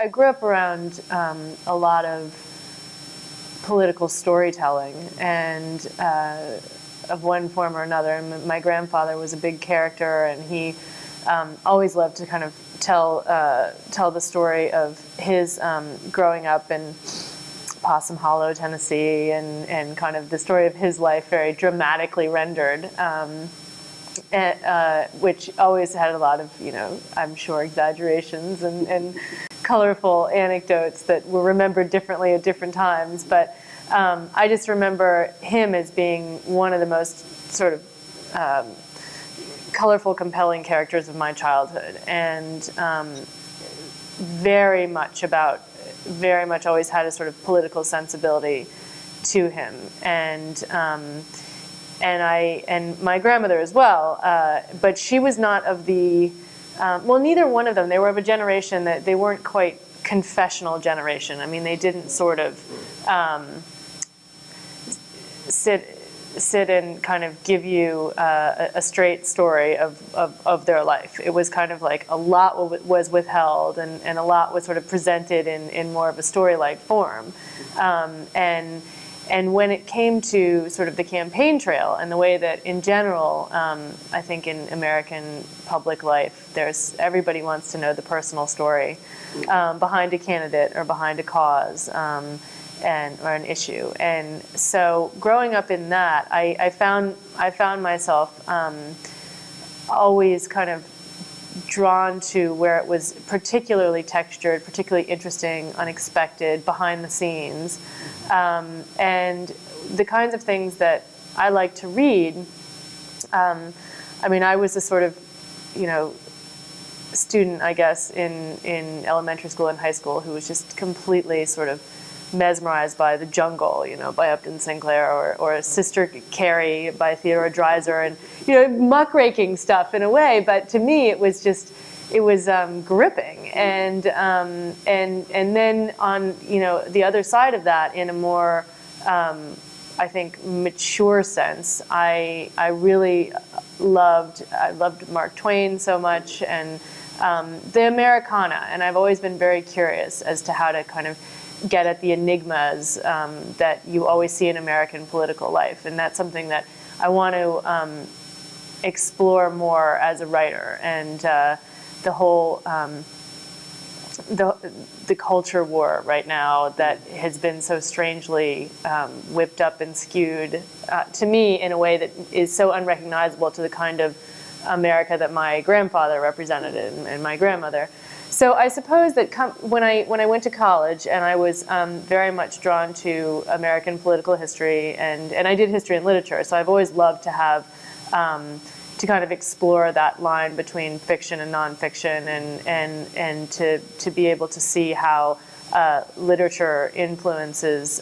I grew up around a lot of political storytelling, and of one form or another. And my grandfather was a big character, and he always loved to kind of tell the story of his growing up in Possum Hollow, Tennessee, and kind of the story of his life very dramatically rendered, which always had a lot of, I'm sure, exaggerations and colorful anecdotes that were remembered differently at different times. But I just remember him as being one of the most sort of colorful, compelling characters of my childhood, and very much always had a sort of political sensibility to him, and my grandmother as well, but she was not of the, well, neither one of them. They were of a generation that they weren't quite confessional generation. I mean, they didn't sort of sit and kind of give you a straight story of their life. It was kind of like a lot was withheld, and a lot was sort of presented in more of a story-like form. And when it came to sort of the campaign trail and the way that, in general, I think in American public life, everybody wants to know the personal story behind a candidate or behind a cause or an issue. And so, growing up in that, I found myself always kind of drawn to where it was particularly textured, particularly interesting, unexpected, behind the scenes. And the kinds of things that I like to read, I mean, I was a sort of, student, I guess, in elementary school and high school who was just completely sort of mesmerized by The Jungle, by Upton Sinclair, or Sister Carrie by Theodore Dreiser, and muckraking stuff in a way. But to me, it was gripping, and then on the other side of that, in a more I think mature sense, I really loved Mark Twain so much, and the Americana, and I've always been very curious as to how to kind of get at the enigmas that you always see in American political life, and that's something that I want to explore more as a writer. And the whole the culture war right now that has been so strangely whipped up and skewed to me in a way that is so unrecognizable to the kind of America that my grandfather represented and my grandmother. So I suppose that when I went to college, and I was very much drawn to American political history, and I did history and literature, so I've always loved to have to kind of explore that line between fiction and nonfiction, and to be able to see how literature influences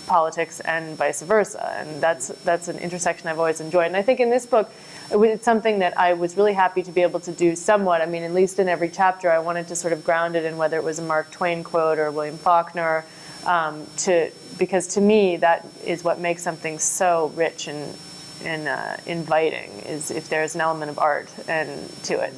politics and vice versa, and that's an intersection I've always enjoyed. And I think in this book, it's something that I was really happy to be able to do somewhat. I mean, at least in every chapter, I wanted to sort of ground it in whether it was a Mark Twain quote or William Faulkner, because to me that is what makes something so rich and inviting, is if there's an element of art to it.